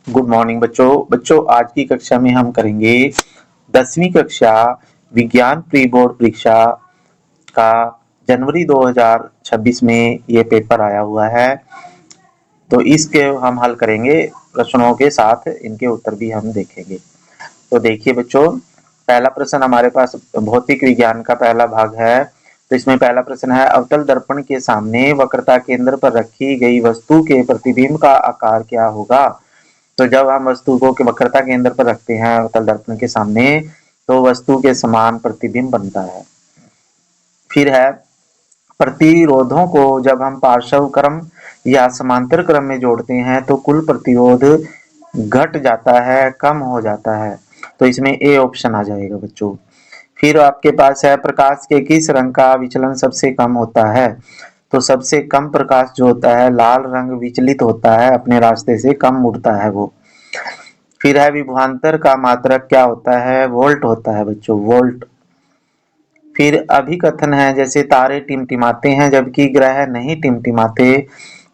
Good morning बच्चों आज की कक्षा में हम करेंगे 10वीं कक्षा विज्ञान प्री बोर्ड परीक्षा का जनवरी 2026 में ये पेपर आया हुआ है। तो इसके हम हल करेंगे प्रश्नों के साथ, इनके उत्तर भी हम देखेंगे। तो देखिए बच्चों, पहला प्रश्न हमारे पास भौतिक विज्ञान का पहला भाग है। तो इसमें पहला प्रश्न है, अवतल दर्पण के सामने वक्रता केंद्र पर रखी गई वस्तु के प्रतिबिंब का आकार क्या होगा। तो जब हम वस्तु को वक्रता केंद्र पर रखते हैं अवतल दर्पण के सामने, तो वस्तु के समान प्रतिबिंब बनता है। फिर है, प्रतिरोधों को जब हम पार्श्व क्रम या समांतर क्रम में जोड़ते हैं तो कुल प्रतिरोध घट जाता है, कम हो जाता है। तो इसमें ए ऑप्शन आ जाएगा बच्चों। फिर आपके पास है, प्रकाश के किस रंग का विचलन सबसे कम होता है। तो सबसे कम प्रकाश जो होता है लाल रंग विचलित होता है, अपने रास्ते से कम मुड़ता है वो। फिर है, विभवांतर का मात्रक क्या होता है, वोल्ट होता है बच्चों, वोल्ट। फिर अभिकथन है, जैसे तारे टिमटिमाते हैं जबकि ग्रह नहीं टिमटिमाते,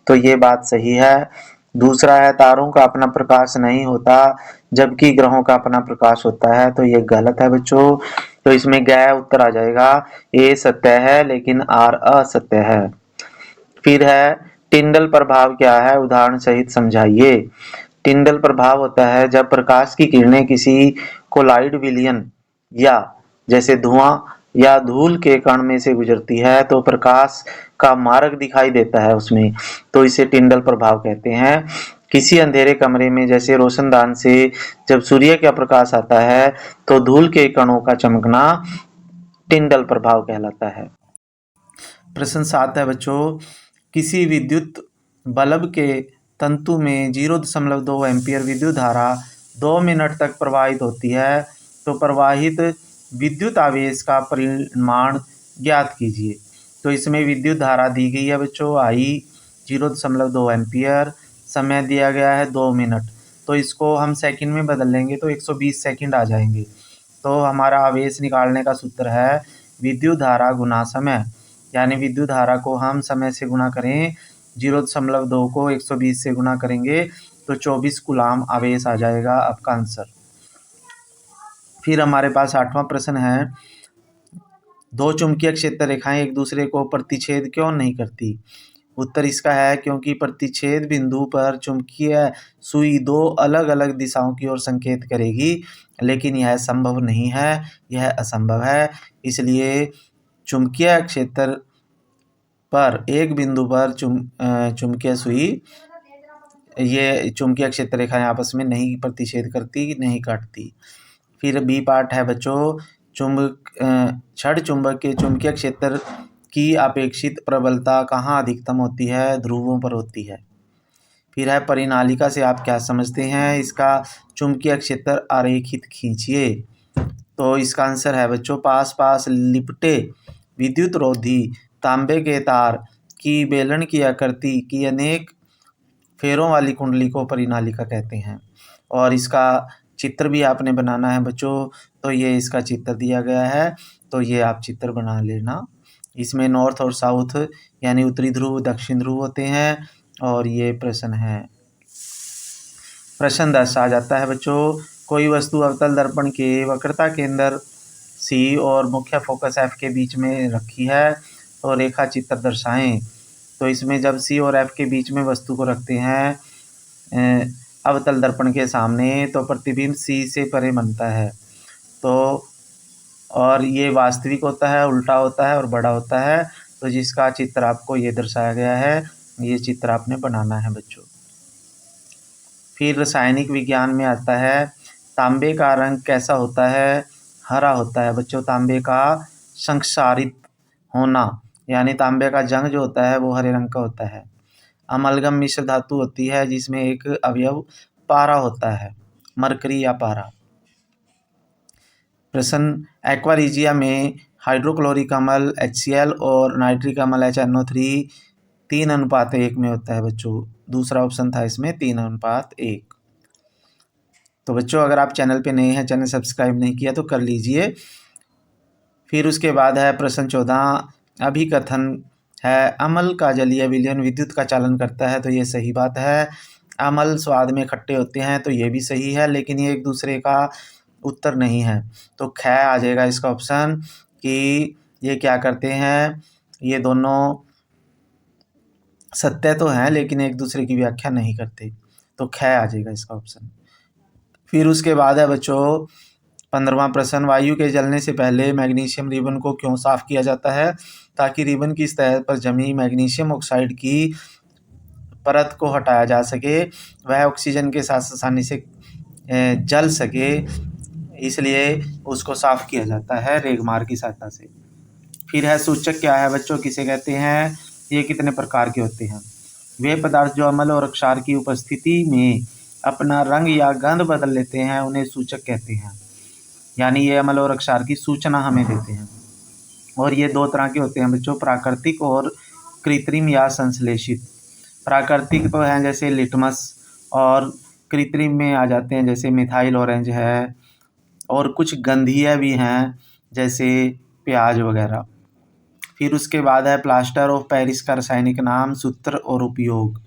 तो ये बात सही है। दूसरा है, तारों का अपना प्रकाश नहीं होता जबकि ग्रहों का अपना प्रकाश होता है, तो ये गलत है बच्चों। तो इसमें गै उत्तर आ जाएगा। ए सत्य है लेकिन आर असत्य है। फिर है, टिंडल प्रभाव क्या है, उदाहरण सहित समझाइए। टिंडल प्रभाव होता है जब प्रकाश की किरणें किसी कोलाइड विलयन या जैसे धुआं या धूल के कण में से गुजरती है तो प्रकाश का मार्ग दिखाई देता है उसमें, तो इसे टिंडल प्रभाव कहते हैं। किसी अंधेरे कमरे में जैसे रोशनदान से जब सूर्य का प्रकाश आता है तो धूल के कणों का चमकना टिंडल प्रभाव कहलाता है। प्रश्न 7 है बच्चों, किसी विद्युत बल्ब के तंतु में 0.2 एम्पियर विद्युत धारा 2 मिनट तक प्रवाहित होती है, तो प्रवाहित विद्युत आवेश का परिमाण ज्ञात कीजिए। तो इसमें विद्युत धारा दी गई है बच्चों आई 0.2 एम्पियर, समय दिया गया है 2 मिनट। तो इसको हम सेकंड में बदल लेंगे तो 120 सेकंड आ जाएंगे। तो हमारा आवेश निकालने का सूत्र है विद्युत धारा गुना समय, यानी विद्युत धारा को हम समय से गुना करें, 0.2 को 120 से गुना करेंगे तो 24 कूलाम आवेश आ जाएगा आपका आंसर। फिर हमारे पास 8वां प्रश्न है, दो चुंबकीय क्षेत्र रेखाएं एक दूसरे को प्रतिच्छेद क्यों नहीं करती। उत्तर इसका है क्योंकि प्रतिच्छेद बिंदु पर चुंबकीय सुई दो अलग अलग दिशाओं की ओर संकेत करेगी, लेकिन यह संभव नहीं है, यह असंभव है। इसलिए चुंबकीय क्षेत्र पर एक बिंदु पर चुंबकीय सुई, ये चुंबकीय क्षेत्र रेखाएं आपस में नहीं प्रतिच्छेद करती, नहीं काटती। फिर बी पार्ट है बच्चों, छड़ चुंबक के चुंबकीय क्षेत्र की अपेक्षित प्रबलता कहाँ अधिकतम होती है, ध्रुवों पर होती है। फिर है, परिनालिका से आप क्या समझते हैं, इसका चुंबकीय क्षेत्र आरेखित खींचिए। तो इसका आंसर है बच्चों, पास पास लिपटे विद्युत रोधी तांबे के तार की बेलन की आकृति की अनेक फेरों वाली कुंडली को परिनालिका कहते हैं। और इसका चित्र भी आपने बनाना है बच्चों, तो ये इसका चित्र दिया गया है, तो ये आप चित्र बना लेना। इसमें नॉर्थ और साउथ यानी उत्तरी ध्रुव दक्षिण ध्रुव होते हैं। और ये प्रश्न है, प्रश्न 10 आ जाता है बच्चों, कोई वस्तु अवतल दर्पण के वक्रता केंद्र सी और मुख्य फोकस एफ के बीच में रखी है, तो रेखा चित्र दर्शाएं। तो इसमें जब सी और एफ के बीच में वस्तु को रखते हैं अवतल दर्पण के सामने, तो प्रतिबिंब सी से परे बनता है। तो और ये वास्तविक होता है, उल्टा होता है और बड़ा होता है। तो जिसका चित्र आपको ये दर्शाया गया है, ये चित्र आपने बनाना है बच्चों। फिर रासायनिक विज्ञान में आता है, तांबे का रंग कैसा होता है, हरा होता है बच्चों। तांबे का संक्षारित होना यानी तांबे का जंग जो होता है वो हरे रंग का होता है। अमलगम मिश्र धातु होती है जिसमें एक अवयव पारा होता है, मरकरी या पारा। प्रश्न, एक्वारिजिया में हाइड्रोक्लोरिक अम्ल HCl और नाइट्रिक अम्ल HNO3 3:1 में होता है बच्चों। दूसरा ऑप्शन था इसमें 3:1। तो बच्चों अगर आप चैनल पे नए हैं, चैनल सब्सक्राइब नहीं किया तो कर लीजिए। फिर उसके बाद है प्रश्न 14, अभिकथन है, अम्ल का जलीय विलयन विद्युत का चालन करता है, तो ये सही बात है। अम्ल स्वाद में खट्टे होते हैं, तो ये भी सही है, लेकिन ये एक दूसरे का उत्तर नहीं है। तो ख आ जाएगा इसका ऑप्शन कि ये क्या करते हैं, ये दोनों सत्य तो हैं लेकिन एक दूसरे की व्याख्या नहीं करते। तो ख आ जाएगा इसका ऑप्शन। फिर उसके बाद है बच्चों 15वां प्रश्न, वायु के जलने से पहले मैग्नीशियम रिबन को क्यों साफ किया जाता है? ताकि रिबन की सतह पर जमी मैग्नीशियम ऑक्साइड की परत को हटाया जा सके, वह ऑक्सीजन के साथ आसानी से जल सके, इसलिए उसको साफ किया जाता है रेगमार की सहायता से। फिर है सूचक क्या है बच्चों, किसे कहते हैं, ये कितने प्रकार के होते हैं? वे पदार्थ जो अम्ल और क्षार की उपस्थिति में अपना रंग या गंध बदल लेते हैं उन्हें सूचक कहते हैं। यानी ये अम्ल और क्षार की सूचना हमें देते हैं। और ये दो तरह के होते हैं बच्चों, प्राकृतिक और कृत्रिम या संश्लेषित। प्राकृतिक तो हैं जैसे लिटमस, और कृत्रिम में आ जाते हैं जैसे मिथाइल ऑरेंज है, और कुछ गंधीय भी हैं जैसे प्याज वगैरह। फिर उसके बाद है प्लास्टर ऑफ पेरिस का रासायनिक नाम, सूत्र और उपयोग।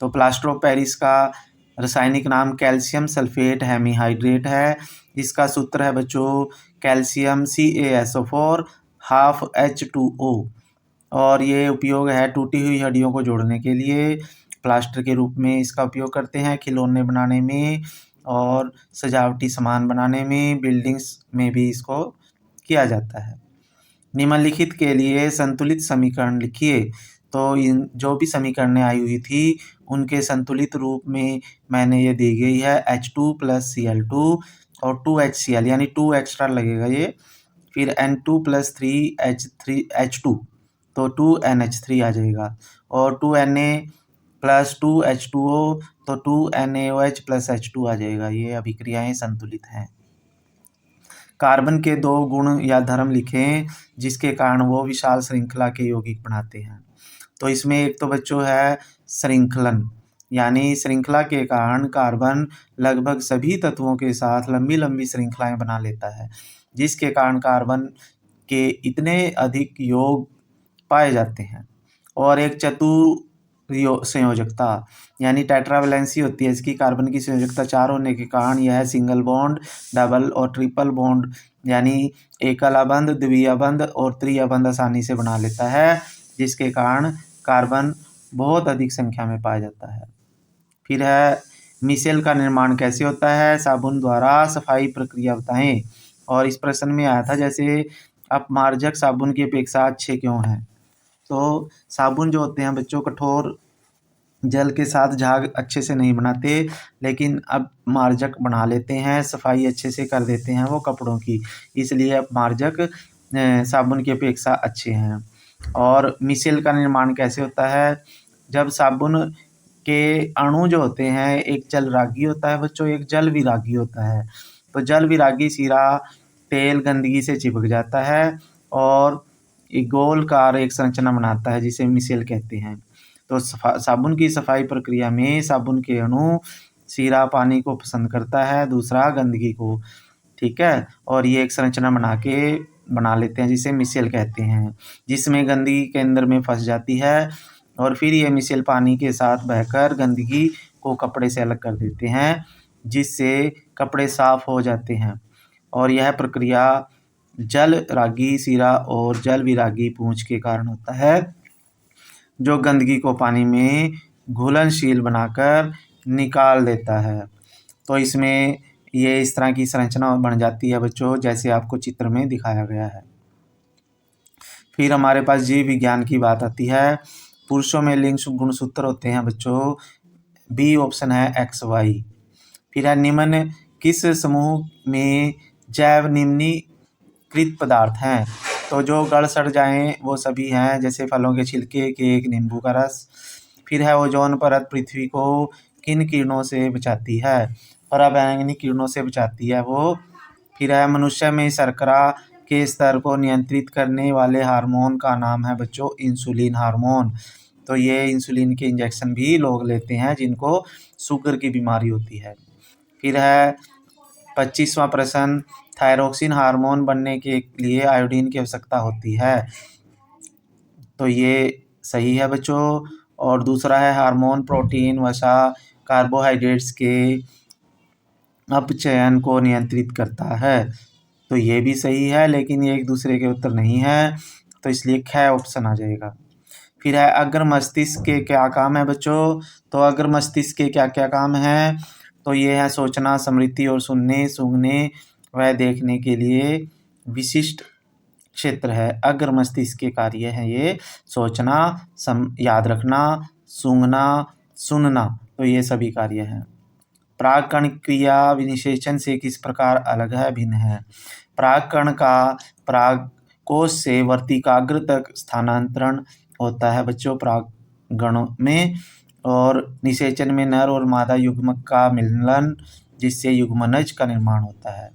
तो प्लास्टर ऑफ पेरिस का रासायनिक नाम कैल्शियम सल्फेट हेमीहाइड्रेट है। इसका सूत्र है बच्चों कैल्शियम CaSO4 12H2O। और ये उपयोग है टूटी हुई हड्डियों को जोड़ने के लिए, प्लास्टर के रूप में इसका उपयोग करते हैं, खिलौने बनाने में और सजावटी सामान बनाने में, बिल्डिंग्स में भी इसको किया जाता है। निम्नलिखित के लिए संतुलित समीकरण लिखिए। तो इन जो भी समीकरणें आई हुई थी उनके संतुलित रूप में मैंने ये दी गई है H2 + Cl2 और 2HCl, यानी 2 एक्स्ट्रा लगेगा ये, फिर N2 + 3H2, तो 2NH3 आ जाएगा, और 2Na + 2H2O, तो 2NaOH + H2 आ जाएगा। ये अभिक्रियाएं संतुलित हैं। कार्बन के 2 गुण या धर्म लिखें जिसके कारण वो विशाल श्रृंखला के यौगिक बनाते हैं। तो इसमें एक तो बच्चों है श्रृंखलन, यानी श्रृंखला के कारण कार्बन लगभग सभी तत्वों के साथ लंबी लंबी श्रृंखलाएं बना लेता है, जिसके कारण कार्बन के इतने अधिक योग पाए जाते हैं। और एक चतुर संयोजकता, यानी टेट्रावैलेंसी होती है इसकी। कार्बन की संयोजकता 4 होने के कारण यह सिंगल बॉन्ड, डबल और ट्रिपल बॉन्ड, यानी एकल बंध, द्वितीय बंध और तृतीय बंध आसानी से बना लेता है, जिसके कारण कार्बन बहुत अधिक संख्या में पाया जाता है। फिर है मिसेल का निर्माण कैसे होता है? साबुन द्वारा सफाई प्रक्रिया बताएं। और इस प्रश्न में आया था जैसे अपमार्जक साबुन की अपेक्षा अच्छे क्यों हैं? तो साबुन जो होते हैं बच्चों कठोर जल के साथ झाग अच्छे से नहीं बनाते, लेकिन अब मार्जक बना लेते हैं, सफाई अच्छे से कर देते हैं वो कपड़ों की, इसलिए अब मार्जक साबुन की अपेक्षा अच्छे हैं। और मिसेल का निर्माण कैसे होता है? जब साबुन के अणु जो होते हैं, एक जल रागी होता है बच्चों, एक जल विरागी होता है। तो जल विरागी सिरा तेल गंदगी से चिपक जाता है और एक गोलकार एक संरचना बनाता है जिसे मिसेल कहते हैं। तो साबुन की सफाई प्रक्रिया में साबुन के अणु सिरा पानी को पसंद करता है, दूसरा गंदगी को, ठीक है, और ये एक संरचना बना लेते हैं जिसे मिसेल कहते हैं, जिसमें गंदगी के अंदर में फंस जाती है, और फिर ये मिसेल पानी के साथ बहकर गंदगी को कपड़े से अलग कर देते हैं, जिससे कपड़े साफ हो जाते हैं। और यह प्रक्रिया जल रागी सिरा और जल विरागी पूंछ के कारण होता है, जो गंदगी को पानी में घुलनशील बनाकर निकाल देता है। तो इसमें ये इस तरह की संरचना बन जाती है बच्चों, जैसे आपको चित्र में दिखाया गया है। फिर हमारे पास जीव विज्ञान की बात आती है। पुरुषों में लिंग गुणसूत्र होते हैं बच्चों, बी ऑप्शन है XY। फिर है निम्न किस समूह में जैव निम्नीकृत पदार्थ हैं? तो जो गल सड़ जाएं वो सभी हैं, जैसे फलों के छिलके, केक, नींबू का रस। फिर है ओजोन परत पृथ्वी को किन किरणों से बचाती है? पराबैंगनी किरणों से बचाती है वो। फिर है मनुष्य में शर्करा के स्तर को नियंत्रित करने वाले हार्मोन का नाम है बच्चों इंसुलिन हार्मोन। तो ये इंसुलिन के इंजेक्शन भी लोग लेते हैं जिनको शुगर की बीमारी होती है। फिर है 25वां प्रश्न, थायरोक्सिन हार्मोन बनने के लिए आयोडीन की आवश्यकता होती है। तो ये सही है बच्चों। और दूसरा है हार्मोन प्रोटीन वसा कार्बोहाइड्रेट्स के अपचयन को नियंत्रित करता है। तो ये भी सही है, लेकिन ये एक दूसरे के उत्तर नहीं है, तो इसलिए ख ऑप्शन आ जाएगा। फिर है अग्र मस्तिष्क के क्या काम है बच्चों? तो अग्र मस्तिष्क के क्या क्या काम हैं? तो ये है सोचना, स्मृति और सुनने, सूंघने व देखने के लिए विशिष्ट क्षेत्र है। अग्र मस्तिष्क के कार्य हैं ये सोचना, याद रखना, सूंघना, सुनना, तो ये सभी कार्य हैं। प्राक्कण क्रिया विनिषेचन से किस प्रकार अलग है, भिन्न है? प्राक्कण का प्रागकोश से वर्तिकाग्र तक स्थानांतरण होता है बच्चों प्रागणों में, और निषेचन में नर और मादा युग्मक का मिलन जिससे युग्मनज का निर्माण होता है।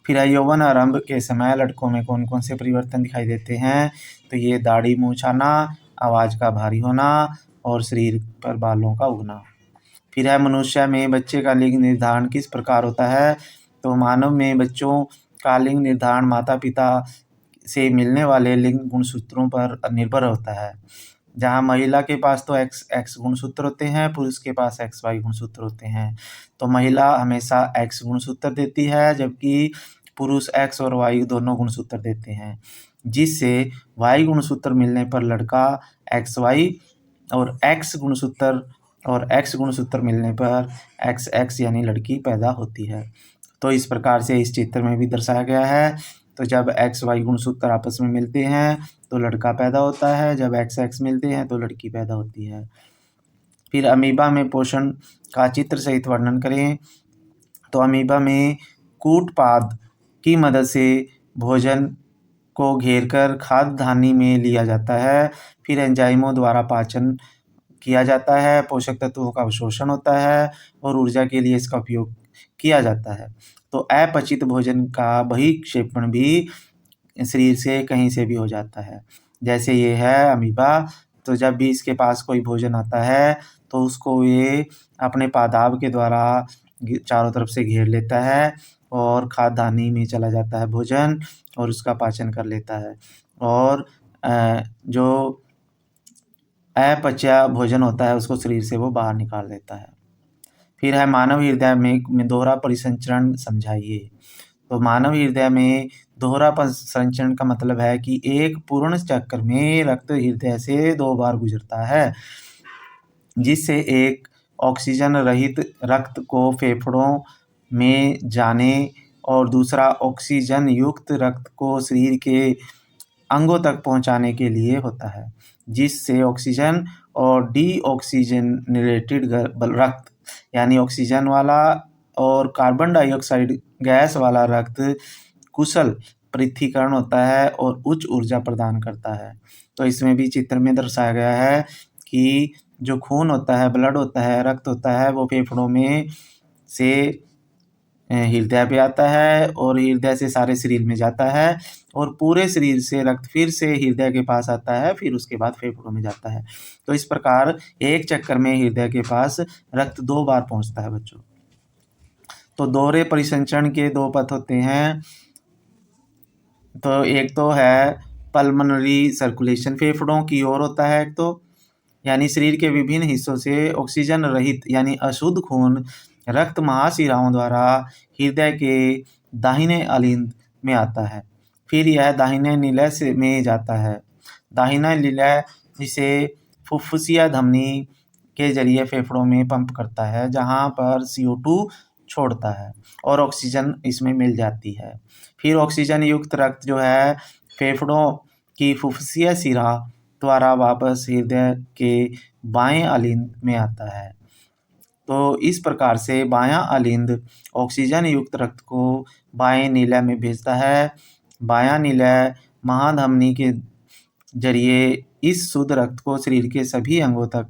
फिर यौवन आरंभ के समय लड़कों में कौन कौन से परिवर्तन दिखाई देते हैं? तो ये दाढ़ी मूंछ आना, आवाज़ का भारी होना और शरीर पर बालों का उगना। फिर है मनुष्य में बच्चे का लिंग निर्धारण किस प्रकार होता है? तो मानव में बच्चों का लिंग निर्धारण माता पिता से मिलने वाले लिंग गुणसूत्रों पर निर्भर होता है। जहाँ महिला के पास तो एक्स गुणसूत्र होते हैं, पुरुष के पास XY गुणसूत्र होते हैं। तो महिला हमेशा X गुणसूत्र देती है, जबकि पुरुष X और Y दोनों गुणसूत्र देते हैं, जिससे Y गुणसूत्र मिलने पर लड़का XY और X गुणसूत्र मिलने पर XX यानी लड़की पैदा होती है। तो इस प्रकार से इस चित्र में भी दर्शाया गया है। तो जब XY गुणसूत्र आपस में मिलते हैं तो लड़का पैदा होता है, जब XX मिलते हैं तो लड़की पैदा होती है। फिर अमीबा में पोषण का चित्र सहित वर्णन करें। तो अमीबा में कूटपाद की मदद से भोजन को घेरकर खाद्य धानी में लिया जाता है। फिर एंजाइमों द्वारा पाचन किया जाता है, पोषक तत्वों का अवशोषण होता है और ऊर्जा के लिए इसका उपयोग किया जाता है। तो अपचित भोजन का बहिक्षेपण भी शरीर से कहीं से भी हो जाता है। जैसे ये है अमीबा, तो जब भी इसके पास कोई भोजन आता है तो उसको ये अपने पादाब के द्वारा चारों तरफ से घेर लेता है और खाद्यधानी में चला जाता है भोजन और उसका पाचन कर लेता है, और जो अपचा भोजन होता है उसको शरीर से वो बाहर निकाल देता है। फिर है मानव हृदय में दोहरा परिसंचरण समझाइए। तो मानव हृदय में दोहरा परिसंचरण का मतलब है कि एक पूर्ण चक्र में रक्त हृदय से 2 बार गुजरता है, जिससे एक ऑक्सीजन रहित रक्त को फेफड़ों में जाने और दूसरा ऑक्सीजन युक्त रक्त को शरीर के अंगों तक पहुंचाने के लिए होता है, जिससे ऑक्सीजन और डीऑक्सीजनेटेड रक्त यानी ऑक्सीजन वाला और कार्बन डाइऑक्साइड गैस वाला रक्त कुशल पृथक्करण होता है और उच्च ऊर्जा प्रदान करता है। तो इसमें भी चित्र में दर्शाया गया है कि जो खून होता है, ब्लड होता है, रक्त होता है, वो फेफड़ों में से हृदय पे आता है और हृदय से सारे शरीर में जाता है और पूरे शरीर से रक्त फिर से हृदय के पास आता है, फिर उसके बाद फेफड़ों में जाता है। तो इस प्रकार एक चक्कर में हृदय के पास रक्त 2 बार पहुंचता है बच्चों। तो दोहरे परिसंचरण के 2 पथ होते हैं। तो एक तो है पल्मोनरी सर्कुलेशन, फेफड़ों की ओर होता है एक तो, यानी शरीर के विभिन्न हिस्सों से ऑक्सीजन रहित यानी अशुद्ध खून रक्त महाशिराओं द्वारा हृदय के दाहिने अलिंद में आता है। फिर यह दाहिने निलय से में जाता है। दाहिना निलय इसे फुफ्फुसिया धमनी के जरिए फेफड़ों में पंप करता है, जहां पर CO2 छोड़ता है और ऑक्सीजन इसमें मिल जाती है। फिर ऑक्सीजन युक्त रक्त जो है फेफड़ों की फुफ्फुसिया शिरा द्वारा वापस हृदय के बाएं अलिंद में आता है। तो इस प्रकार से बायां अलिंद ऑक्सीजन युक्त रक्त को बाएं नीलय में भेजता है। बायां नीलय महाधमनी के जरिए इस शुद्ध रक्त को शरीर के सभी अंगों तक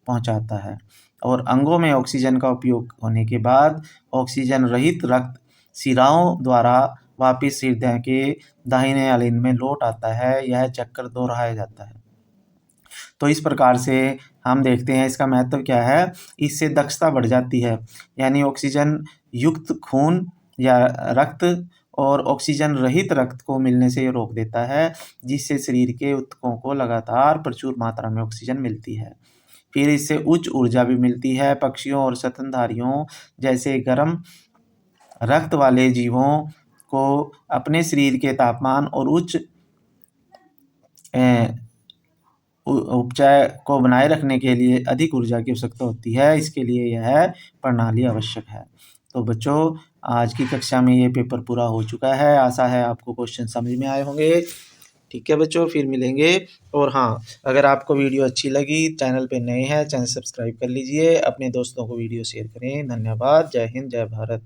पहुंचाता है और अंगों में ऑक्सीजन का उपयोग होने के बाद ऑक्सीजन रहित रक्त शिराओं द्वारा वापिस हृदय के दाहिने अलिंद में लौट आता है। यह चक्कर दोहराया जाता है। तो इस प्रकार से हम देखते हैं इसका महत्व क्या है। इससे दक्षता बढ़ जाती है, यानी ऑक्सीजन युक्त खून या रक्त और ऑक्सीजन रहित रक्त को मिलने से रोक देता है, जिससे शरीर के ऊतकों को लगातार प्रचुर मात्रा में ऑक्सीजन मिलती है। फिर इससे उच्च ऊर्जा भी मिलती है। पक्षियों और स्तनधारियों जैसे गर्म रक्त वाले जीवों को अपने शरीर के तापमान और उच्च उपचार को बनाए रखने के लिए अधिक ऊर्जा की आवश्यकता होती है। इसके लिए यह प्रणाली आवश्यक है। तो बच्चों, आज की कक्षा में ये पेपर पूरा हो चुका है। आशा है आपको क्वेश्चन समझ में आए होंगे। ठीक है बच्चों, फिर मिलेंगे। और हाँ, अगर आपको वीडियो अच्छी लगी, चैनल पे नए हैं, चैनल सब्सक्राइब कर लीजिए, अपने दोस्तों को वीडियो शेयर करें। धन्यवाद। जय हिंद, जय भारत।